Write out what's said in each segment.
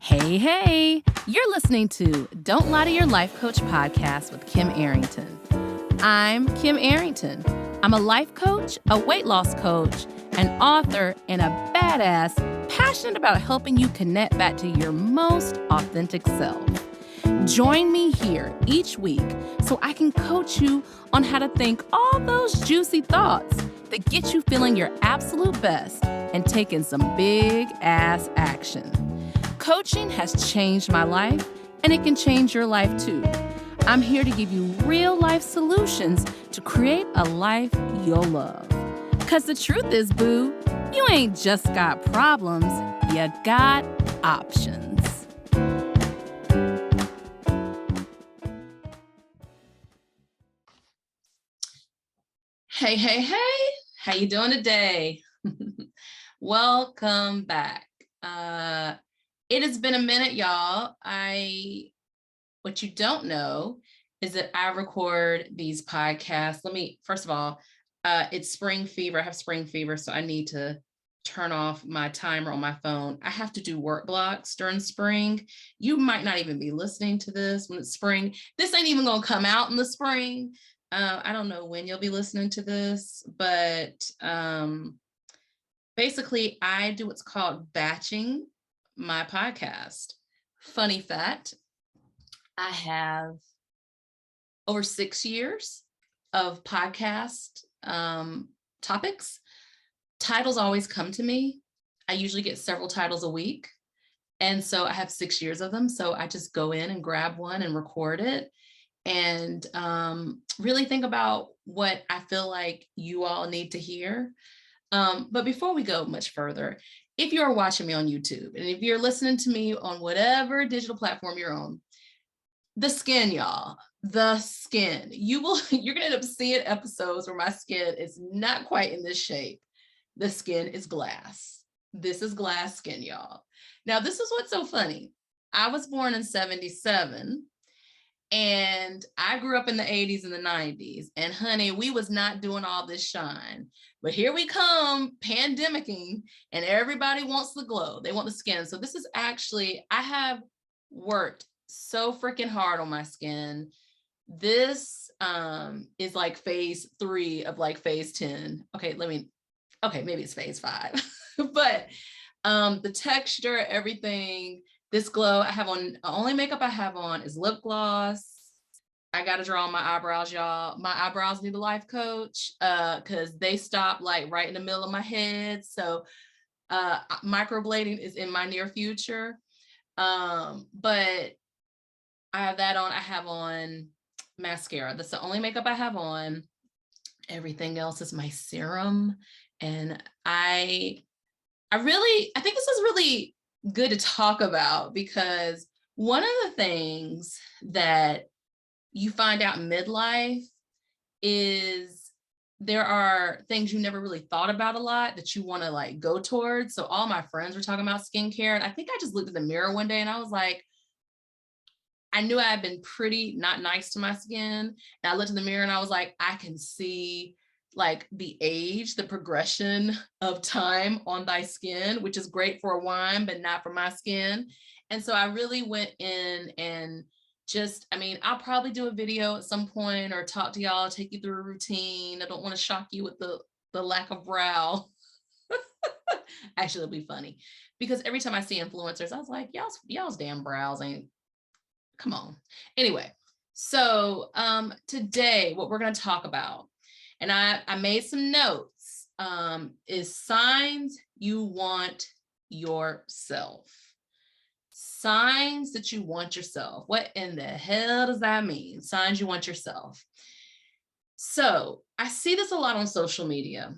Hey, you're listening to Don't Lie to Your Life Coach podcast with Kim Arrington. I'm Kim Arrington. I'm a life coach, a weight loss coach, an author, and a badass passionate about helping you connect back to your most authentic self. Join me here each week so I can coach you on how to think all those juicy thoughts that get you feeling your absolute best and taking some big ass action. Coaching has changed my life, and it can change your life too. I'm here to give you real life solutions to create a life you'll love. Because the truth is, boo, you ain't just got problems, you got options. Hey, how you doing today? Welcome back. It has been a minute, y'all. What you don't know is that I record these podcasts. First of all, it's spring fever. I have spring fever, so I need to turn off my timer on my phone. I have to do work blocks during spring. You might not even be listening to this when it's spring. This ain't even gonna come out in the spring. I don't know when you'll be listening to this, but basically I do what's called batching my podcast. Funny fact, I have over 6 years of podcast topics. Titles always come to me. I usually get several titles a week. And so I have 6 years of them. So I just go in and grab one and record it and really think about what I feel like you all need to hear. But before we go much further, if you're watching me on YouTube and if you're listening to me on whatever digital platform you're on, the skin, y'all, the skin, you're gonna end up seeing episodes where my skin is not quite in this shape. The skin is glass. This is glass skin, y'all. Now, this is what's so funny. I was born in 1977. And I grew up in the 80s and the 90s. And honey, we was not doing all this shine. But here we come, pandemicking, and everybody wants the glow. They want the skin. So this is actually, I have worked so freaking hard on my skin. This is like phase 3 of like phase 10. Okay, maybe it's phase 5. But the texture, everything, this glow I have on, only makeup I have on is lip gloss. I got to draw on my eyebrows, y'all. My eyebrows need a life coach because they stop like right in the middle of my head. So microblading is in my near future. But I have that on. I have on mascara. That's the only makeup I have on. Everything else is my serum. And I think this is really good to talk about because one of the things that you find out in midlife is there are things you never really thought about a lot that you want to like go towards. So all my friends were talking about skincare, and I think I just looked in the mirror one day and I was like, I knew I had been pretty not nice to my skin. And I looked in the mirror and I was like, I can see like the age, the progression of time on thy skin, which is great for a wine, but not for my skin. And so I really went in and I'll probably do a video at some point or talk to y'all, take you through a routine. I don't want to shock you with the lack of brow. Actually, it'll be funny because every time I see influencers, I was like, y'all's damn brows ain't, come on. Anyway, so today what we're going to talk about, and I made some notes, is signs you want yourself. Signs that you want yourself. What in the hell does that mean? Signs you want yourself. So I see this a lot on social media.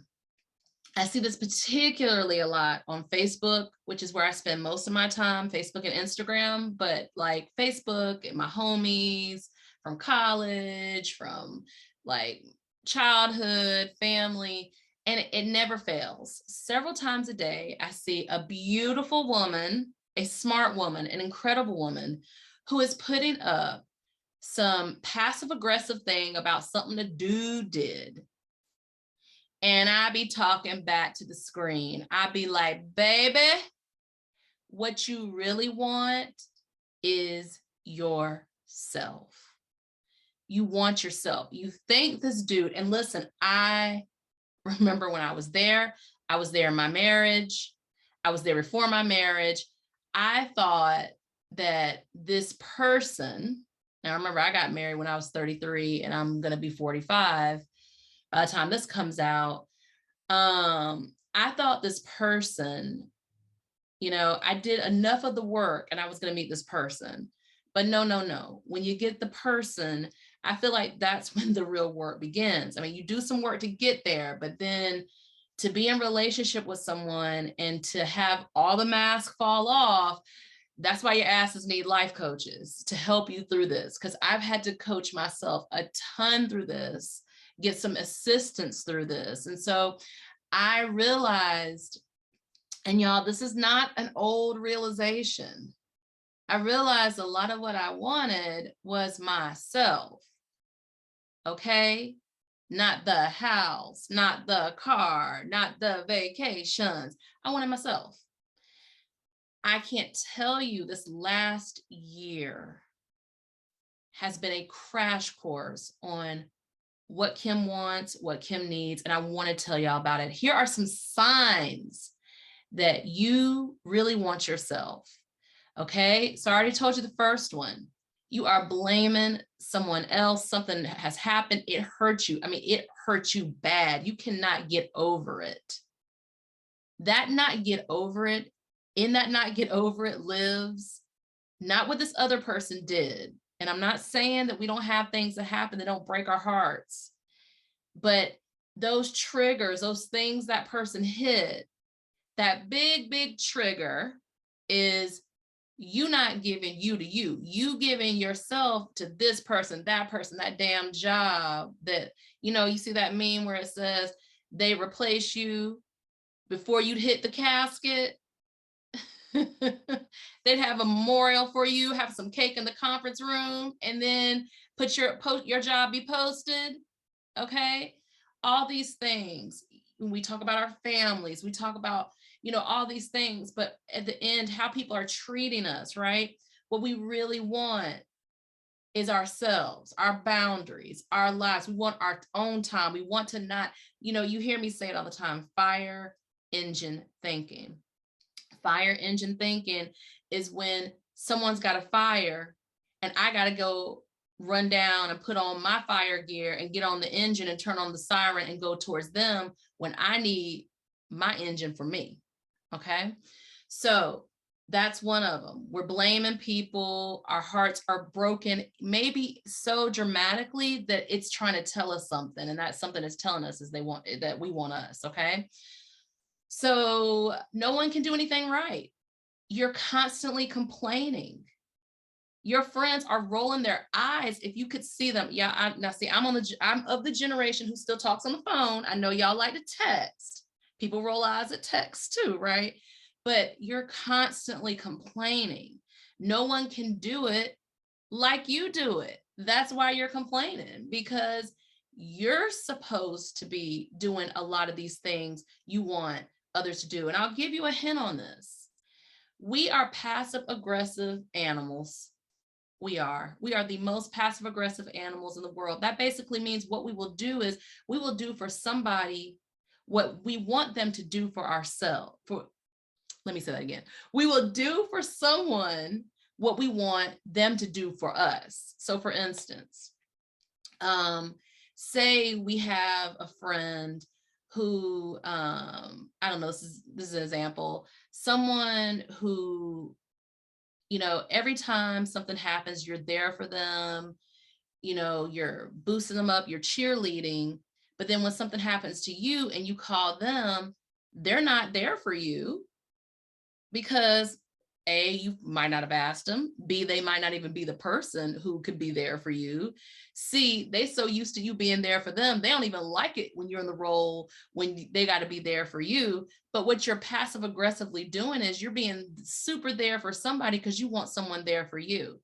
I see this particularly a lot on Facebook, which is where I spend most of my time, Facebook and Instagram, but like Facebook and my homies from college, from like childhood, family, and it never fails. Several times a day, I see a beautiful woman, a smart woman, an incredible woman who is putting up some passive aggressive thing about something the dude did. And I be talking back to the screen. I be like, baby, What you really want is yourself. You want yourself. You think this dude, and listen, I remember when I was there in my marriage. I was there before my marriage. I thought that this person, now remember, I got married when I was 33 and I'm going to be 45 by the time this comes out. I thought this person, I did enough of the work and I was going to meet this person. But no. When you get the person, I feel like that's when the real work begins. I mean, you do some work to get there, but then to be in relationship with someone and to have all the masks fall off, that's why your asses need life coaches to help you through this. Because I've had to coach myself a ton through this, get some assistance through this. And so I realized, and y'all, this is not an old realization. I realized a lot of what I wanted was myself. Okay? Not the house, not the car, not the vacations. I wanted myself. I can't tell you, this last year has been a crash course on what Kim wants, what Kim needs, and I want to tell y'all about it. Here are some signs that you really want yourself. Okay, so I already told you the first one. You are blaming someone else. Something has happened. It hurt you. I mean, it hurt you bad. You cannot get over it. That not get over it, in that not get over it lives not what this other person did. And I'm not saying that we don't have things that happen that don't break our hearts, but those triggers, those things that person hit, that big trigger is you not giving you to you giving yourself to this person, that damn job that, you see that meme where it says they replace you before you'd hit the casket. They'd have a memorial for you, have some cake in the conference room, and then put your job be posted. Okay. All these things. We talk about our families, we talk about, all these things, but at the end, how people are treating us, right? What we really want is ourselves, our boundaries, our lives. We want our own time. We want to not, you hear me say it all the time, fire engine thinking. Fire engine thinking is when someone's got a fire and I got to go run down and put on my fire gear and get on the engine and turn on the siren and go towards them when I need my engine for me. Okay. So that's one of them. We're blaming people. Our hearts are broken, maybe so dramatically that it's trying to tell us something. And that something is telling us is that we want us. Okay. So no one can do anything right. You're constantly complaining. Your friends are rolling their eyes. If you could see them. Yeah. I'm of the generation who still talks on the phone. I know y'all like to text. People roll eyes at text too, right? But you're constantly complaining. No one can do it like you do it. That's why you're complaining, because you're supposed to be doing a lot of these things you want others to do. And I'll give you a hint on this. We are passive aggressive animals. We are the most passive aggressive animals in the world. That basically means what we will do is we will do for somebody what we want them to do for ourselves. Let me say that again. We will do for someone what we want them to do for us. So for instance, say we have a friend who, I don't know, this is an example, someone who, every time something happens, you're there for them, you're boosting them up, you're cheerleading, but then when something happens to you and you call them, they're not there for you because A, you might not have asked them. B, they might not even be the person who could be there for you. C, they so used to you being there for them, they don't even like it when you're in the role when they got to be there for you. But what you're passive aggressively doing is you're being super there for somebody because you want someone there for you.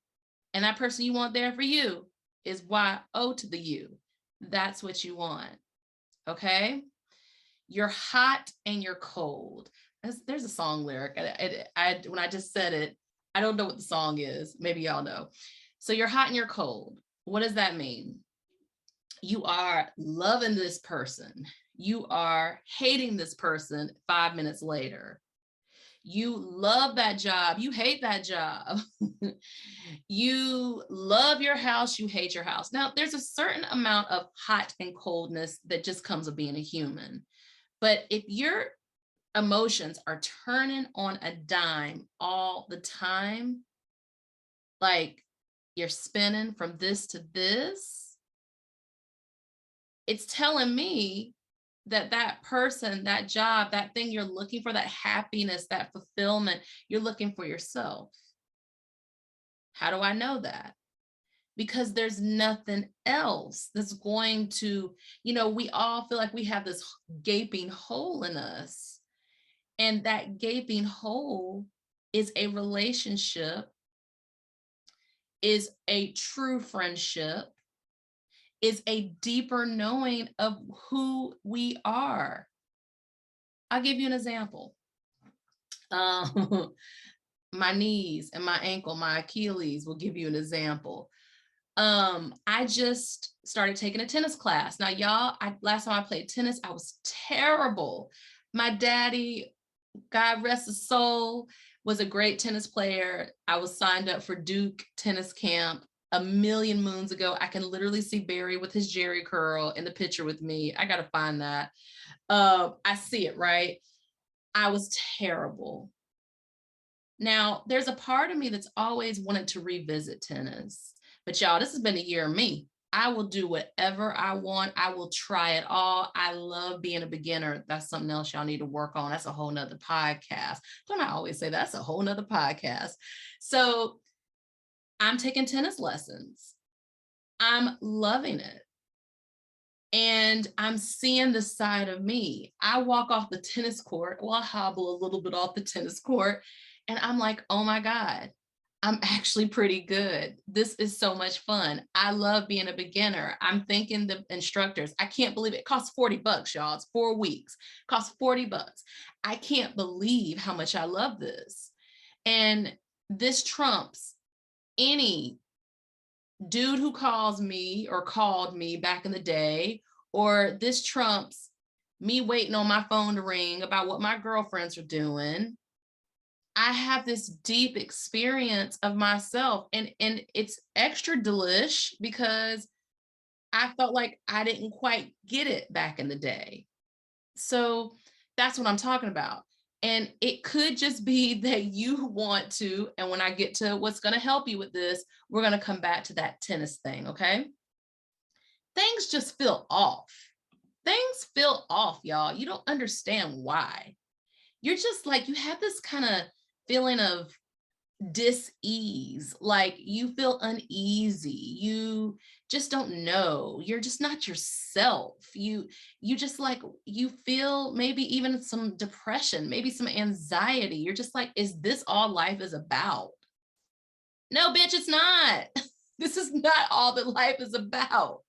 And that person you want there for you is Y-O to the U. That's what you want. Okay? You're hot and you're cold. There's a song lyric. When I just said it, I don't know what the song is. Maybe y'all know. So you're hot and you're cold. What does that mean? You are loving this person. You are hating this person 5 minutes later. You love that job. You hate that job. You love your house. You hate your house. Now, there's a certain amount of hot and coldness that just comes with being a human. But if your emotions are turning on a dime all the time, like you're spinning from this to this, it's telling me that that person, that job, that thing you're looking for, that happiness, that fulfillment, you're looking for yourself. How do I know that? Because there's nothing else that's going to, we all feel like we have this gaping hole in us. And that gaping hole is a relationship, is a true friendship, is a deeper knowing of who we are. I'll give you an example. My knees and my ankle, my Achilles will give you an example. I just started taking a tennis class. Now, y'all, last time I played tennis, I was terrible. My daddy, God rest his soul, was a great tennis player. I was signed up for Duke tennis camp a million moons ago. I can literally see Barry with his Jerry curl in the picture with me. I got to find that. I see it, right? I was terrible. Now, there's a part of me that's always wanted to revisit tennis. But y'all, this has been a year of me. I will do whatever I want. I will try it all. I love being a beginner. That's something else y'all need to work on. That's a whole nother podcast. Don't I always say that's a whole nother podcast? So I'm taking tennis lessons. I'm loving it. And I'm seeing the side of me. I walk off the tennis court. Well, I hobble a little bit off the tennis court. And I'm like, oh my God, I'm actually pretty good. This is so much fun. I love being a beginner. I'm thanking the instructors. I can't believe it costs $40, y'all. It's 4 weeks. It costs $40. I can't believe how much I love this. And this trumps any dude who calls me or called me back in the day, or this trumps me waiting on my phone to ring about what my girlfriends are doing. I have this deep experience of myself, and it's extra delish because I felt like I didn't quite get it back in the day. So that's what I'm talking about. And it could just be that you want to, and when I get to what's going to help you with this, we're going to come back to that tennis thing, okay? Things just feel off. Things feel off, y'all. You don't understand why. You're just like, you have this kind of feeling of dis-ease, like you feel uneasy, you just don't know, you're just not yourself, you just like, you feel maybe even some depression, maybe some anxiety. You're just like, is this all life is about? No, bitch, it's not. This is not all that life is about.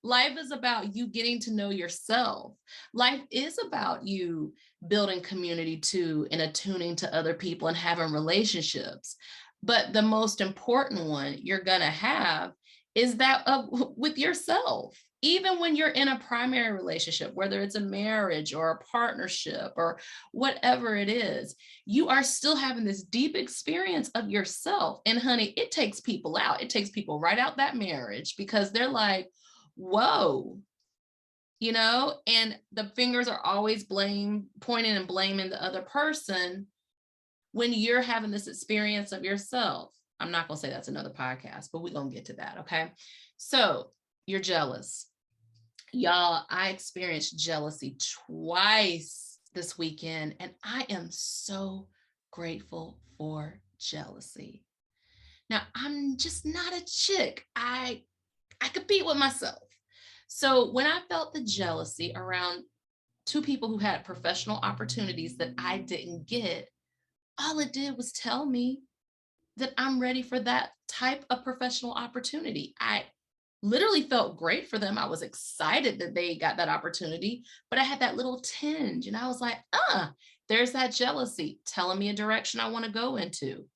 Life is about you getting to know yourself. Life is about you building community too, and attuning to other people and having relationships. But the most important one you're going to have is that with yourself. Even when you're in a primary relationship, whether it's a marriage or a partnership or whatever it is, you are still having this deep experience of yourself. And honey, it takes people out. It takes people right out that marriage because they're like, whoa, and the fingers are always pointing and blaming the other person when you're having this experience of yourself. I'm not going to say that's another podcast, but we're going to get to that. Okay. So you're jealous. Y'all, I experienced jealousy twice this weekend, and I am so grateful for jealousy. Now, I'm just not a chick. I compete with myself. So when I felt the jealousy around 2 people who had professional opportunities that I didn't get, all it did was tell me that I'm ready for that type of professional opportunity. I literally felt great for them. I was excited that they got that opportunity, but I had that little tinge and I was like, There's that jealousy telling me a direction I want to go into.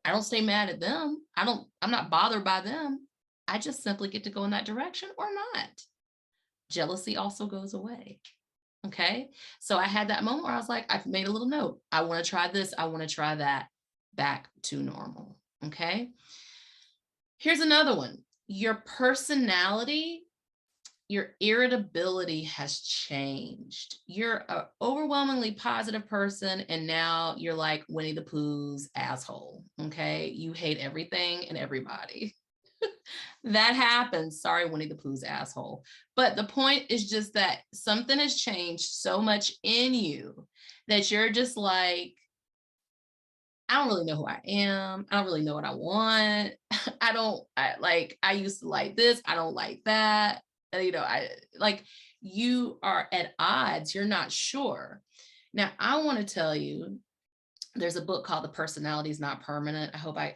I don't stay mad at them. I'm not bothered by them. I just simply get to go in that direction or not. Jealousy also goes away. Okay. So I had that moment where I was like, I've made a little note. I want to try this. I want to try that. Back to normal. Okay. Here's another one. Your personality, your irritability has changed. You're an overwhelmingly positive person, and now you're like Winnie the Pooh's asshole. Okay. You hate everything and everybody. That happens. Sorry, Winnie the Pooh's asshole. But the point is just that something has changed so much in you that you're just like, I don't really know who I am. I don't really know what I want. I used to like this. I don't like that. You are at odds. You're not sure. Now, I want to tell you, there's a book called The Personality is Not Permanent. I hope I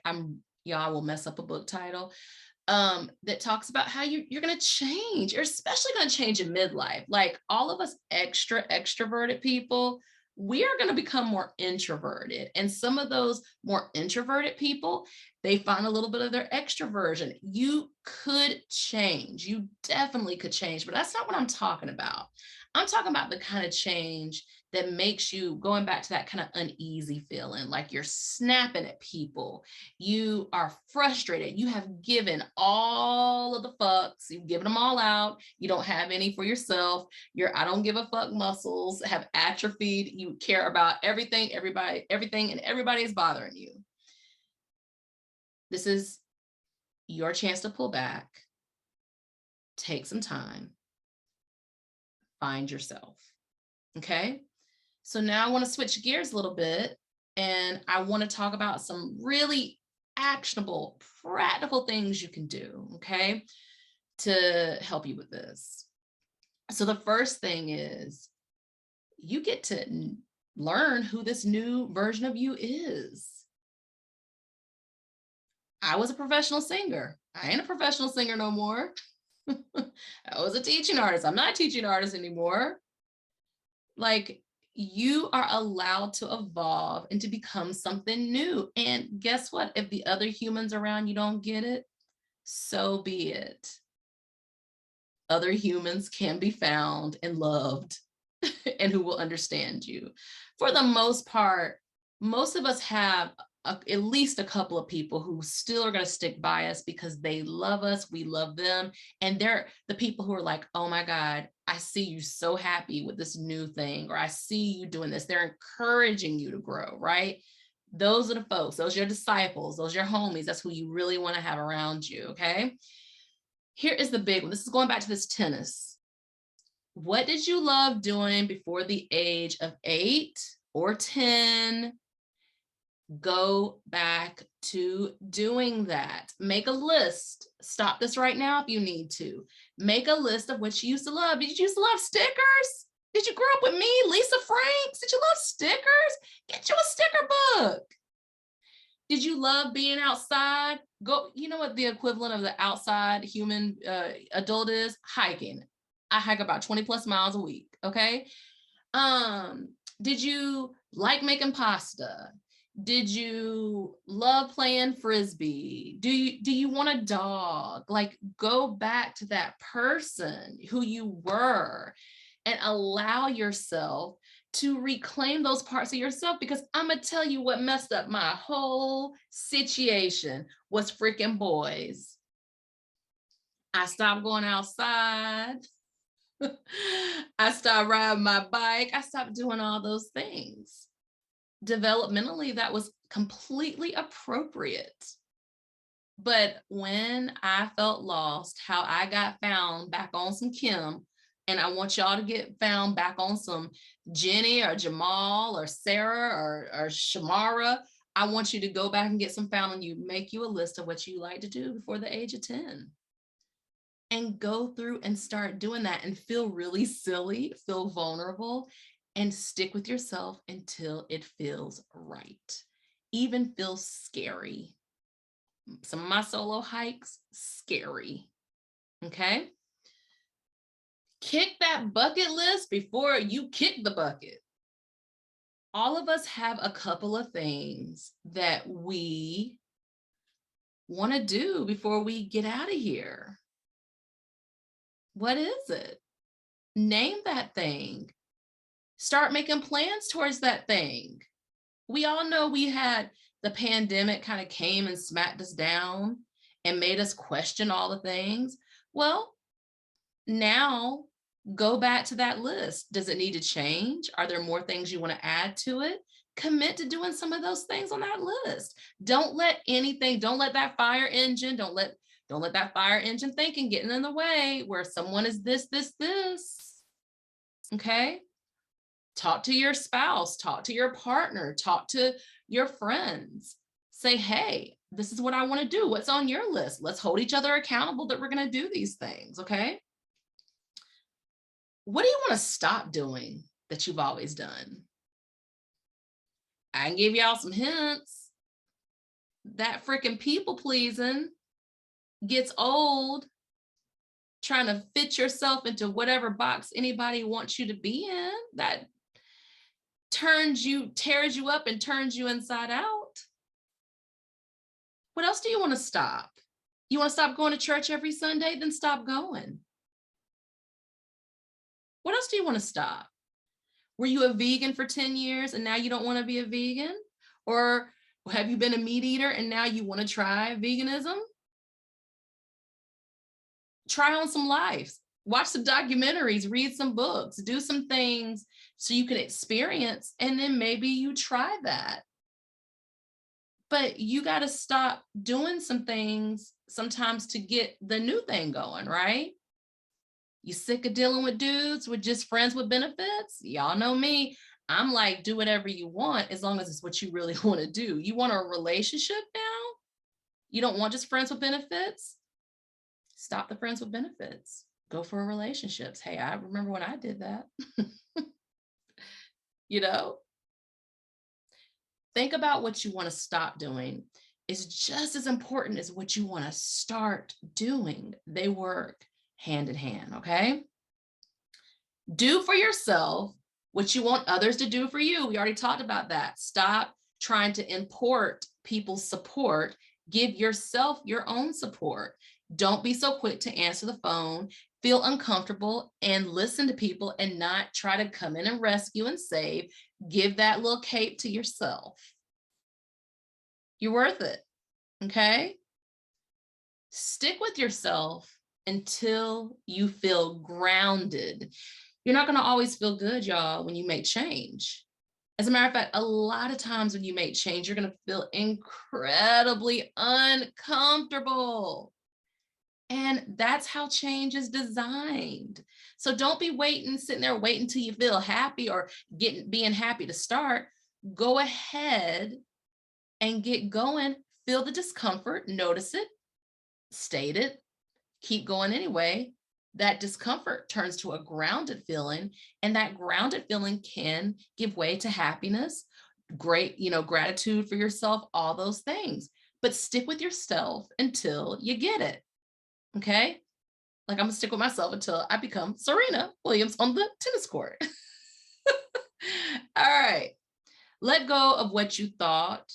will mess up a book title that talks about how you're going to change. You're especially going to change in midlife. Like all of us extroverted people, we are going to become more introverted. And some of those more introverted people, they find a little bit of their extroversion. You could change. You definitely could change, but that's not what I'm talking about. I'm talking about the kind of change that makes you going back to that kind of uneasy feeling, like you're snapping at people. You are frustrated. You have given all of the fucks. You've given them all out. You don't have any for yourself. Your I don't give a fuck muscles have atrophied. You care about everything, and everybody is bothering you. This is your chance to pull back, take some time, find yourself. Okay. So now I want to switch gears a little bit, and I want to talk about some really actionable, practical things you can do, okay, to help you with this. So the first thing is you get to learn who this new version of you is. I was a professional singer. I ain't a professional singer no more. I was a teaching artist. I'm not a teaching artist anymore. Like, you are allowed to evolve and to become something new. And guess what? If the other humans around you don't get it, so be it. Other humans can be found and loved and who will understand you. For the most part, most of us have at least a couple of people who still are going to stick by us because they love us, we love them, and they're the people who are like, oh my God, I see you so happy with this new thing, or I see you doing this. They're encouraging you to grow, right? Those are the folks, those are your disciples, those are your homies. That's who you really want to have around you, okay? Here is the big one. This is going back to this tennis. What did you love doing before the age of 8 or 10? Go back to doing that. Make a list. Stop this right now if you need to. Make a list of what you used to love. Did you used to love stickers? Did you grow up with me, Lisa Franks? Did you love stickers? Get you a sticker book. Did you love being outside? Go, you know what the equivalent of the outside human adult is? Hiking. I hike about 20 plus miles a week, okay? Did you like making pasta? Did you love playing frisbee? Do you want a dog? Like, go back to that person who you were and allow yourself to reclaim those parts of yourself, because I'm gonna tell you what messed up my whole situation was freaking boys. I stopped going outside. I stopped riding my bike. I stopped doing all those things. Developmentally, that was completely appropriate. But when I felt lost, how I got found back on some Kim, and I want y'all to get found back on some Jenny or Jamal or Sarah or Shamara. I want you to go back and get some found on you. Make you a list of what you like to do before the age of 10. And go through and start doing that and feel really silly, feel vulnerable, and stick with yourself until it feels right. Even feels scary. Some of my solo hikes, scary. Okay? Kick that bucket list before you kick the bucket. all of us have a couple of things that we want to do before we get out of here. What is it? Name that thing. Start making plans towards that thing. We all know we had the pandemic kind of came and smacked us down and made us question all the things. Well, now go back to that list. Does it need to change? Are there more things you want to add to it? Commit to doing some of those things on that list. Don't let that fire engine, don't let that fire engine thinking getting in the way where someone is this. Okay? Talk to your spouse, talk to your partner, talk to your friends. Say, hey, this is what I want to do. What's on your list? Let's hold each other accountable that we're going to do these things, okay? What do you want to stop doing that you've always done? I can give y'all some hints. That freaking people pleasing gets old. Trying to fit yourself into whatever box anybody wants you to be in, that tears you up and turns you inside out. What else do you want to stop? You want to stop going to church every Sunday? Then stop going. What else do you want to stop? Were you a vegan for 10 years and now you don't want to be a vegan? Or have you been a meat eater and now you want to try veganism? Try on some lives, watch some documentaries, read some books, do some things so you can experience, and then maybe you try that. But you got to stop doing some things sometimes to get the new thing going, right? You sick of dealing with dudes with just friends with benefits? Y'all know me. I'm like, do whatever you want as long as it's what you really want to do. You want a relationship now? You don't want just friends with benefits? Stop the friends with benefits. Go for relationships. Hey, I remember when I did that. You know, think about what you want to stop doing. It's just as important as what you want to start doing. They work hand in hand, okay? Do for yourself what you want others to do for you. We already talked about that. Stop trying to import people's support. Give yourself your own support. Don't be so quick to answer the phone, feel uncomfortable, and listen to people and not try to come in and rescue and save. Give that little cape to yourself. You're worth it, okay? Stick with yourself until you feel grounded. You're not going to always feel good, y'all, when you make change. As a matter of fact, a lot of times when you make change, you're going to feel incredibly uncomfortable. And that's how change is designed. So don't be sitting there waiting until you feel happy or being happy to start. Go ahead and get going. Feel the discomfort, notice it, state it, keep going anyway. That discomfort turns to a grounded feeling, and that grounded feeling can give way to happiness, gratitude for yourself, all those things. But stick with yourself until you get it. Okay? Like I'm gonna stick with myself until I become Serena Williams on the tennis court. All right. Let go of what you thought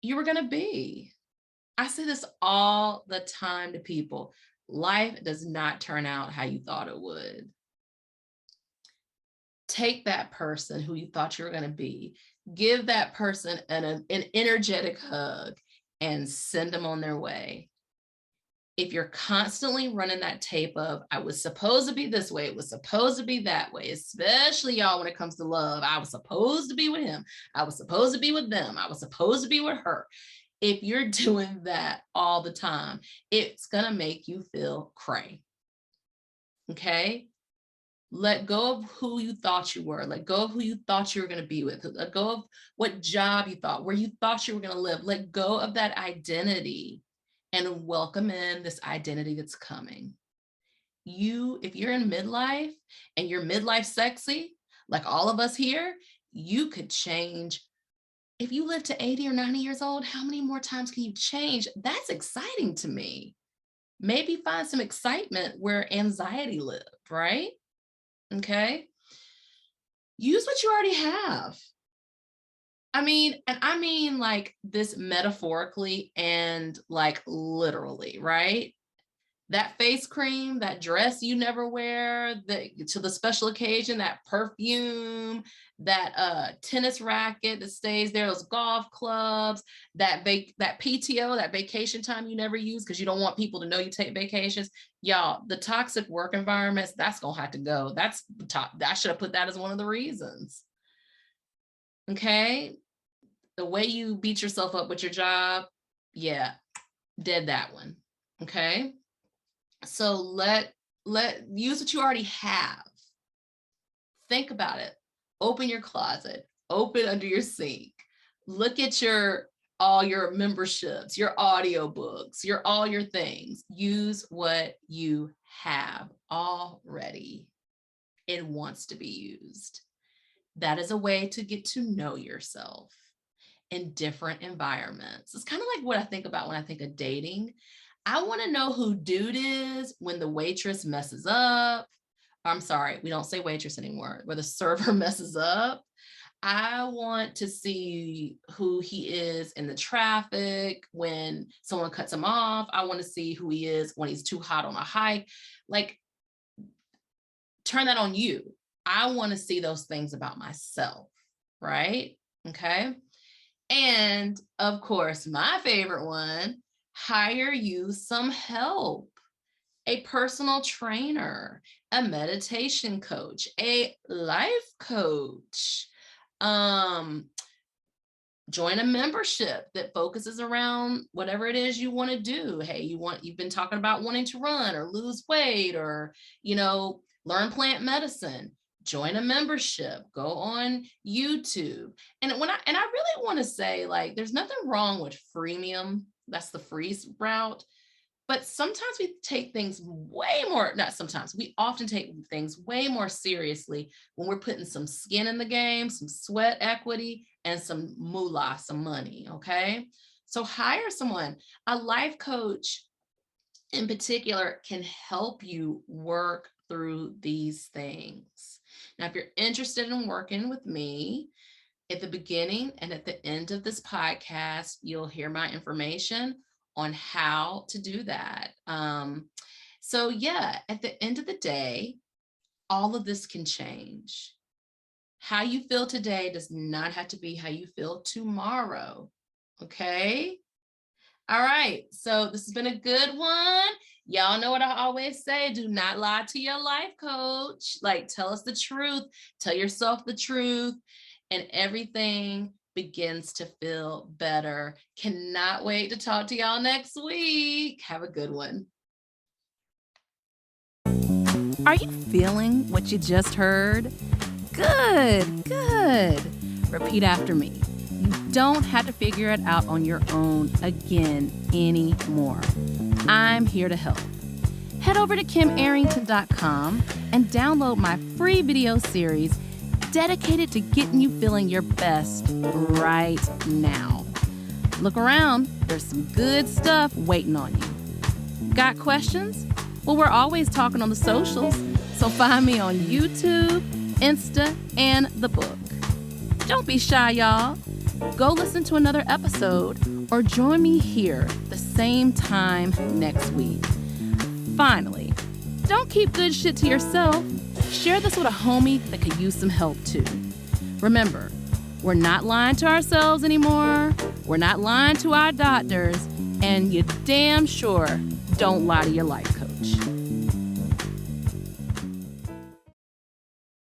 you were gonna be. I say this all the time to people. Life does not turn out how you thought it would. Take that person who you thought you were going to be, give that person an energetic hug and send them on their way. If you're constantly running that tape of, I was supposed to be this way, it was supposed to be that way, especially y'all when it comes to love, I was supposed to be with him, I was supposed to be with them, I was supposed to be with her. If you're doing that all the time, it's going to make you feel cray. Okay? Let go of who you thought you were. Let go of who you thought you were going to be with. Let go of what job you thought, where you thought you were going to live. Let go of that identity and welcome in this identity that's coming. If you're in midlife and you're midlife sexy, like all of us here, you could change. If you live to 80 or 90 years old, how many more times can you change? That's exciting to me. Maybe find some excitement where anxiety lived, right? Okay. use what you already have. I mean like this metaphorically and like literally, right? That face cream, that dress you never wear, to the special occasion, that perfume, that tennis racket that stays there, those golf clubs, that PTO, that vacation time you never use because you don't want people to know you take vacations. Y'all, the toxic work environments, that's gonna have to go. That's top. I should have put that as one of the reasons. Okay. The way you beat yourself up with your job, yeah, did that one. Okay. So let use what you already have. Think about it. Open your closet, open under your sink. Look at all your memberships, your audiobooks, all your things. Use what you have already. It wants to be used. That is a way to get to know yourself in different environments. It's kind of like what I think about when I think of dating. I want to know who dude is when the waitress messes up. I'm sorry, we don't say waitress anymore, where the server messes up. I want to see who he is in the traffic when someone cuts him off. I want to see who he is when he's too hot on a hike. Like, turn that on you. I want to see those things about myself, right? Okay. And of course, my favorite one, hire you some help, a personal trainer, a meditation coach, a life coach. Join a membership that focuses around whatever it is you want to do. Hey, you've been talking about wanting to run or lose weight or, learn plant medicine. Join a membership, go on YouTube. And I really want to say, like, there's nothing wrong with freemium. That's the free route. But sometimes we take things we often take things way more seriously when we're putting some skin in the game, some sweat equity, and some moolah, some money, okay? So hire someone. A life coach in particular can help you work through these things. Now, if you're interested in working with me, at the beginning and at the end of this podcast, you'll hear my information on how to do that. So yeah, at the end of the day, all of this can change. How you feel today does not have to be how you feel tomorrow. Okay? All right. So this has been a good one. Y'all know what I always say, do not lie to your life coach. Like, tell us the truth, tell yourself the truth, and everything begins to feel better. Cannot wait to talk to y'all next week. Have a good one. Are you feeling what you just heard? Good, good. Repeat after me. You don't have to figure it out on your own again anymore. I'm here to help. Head over to KimArrington.com and download my free video series dedicated to getting you feeling your best right now. Look around, there's some good stuff waiting on you. Got questions? Well, we're always talking on the socials, so find me on YouTube, Insta, and the book. Don't be shy, y'all. Go listen to another episode or join me here the same time next week. Finally, don't keep good shit to yourself. Share this with a homie that could use some help too. Remember, we're not lying to ourselves anymore. We're not lying to our doctors. And you damn sure don't lie to your life coach.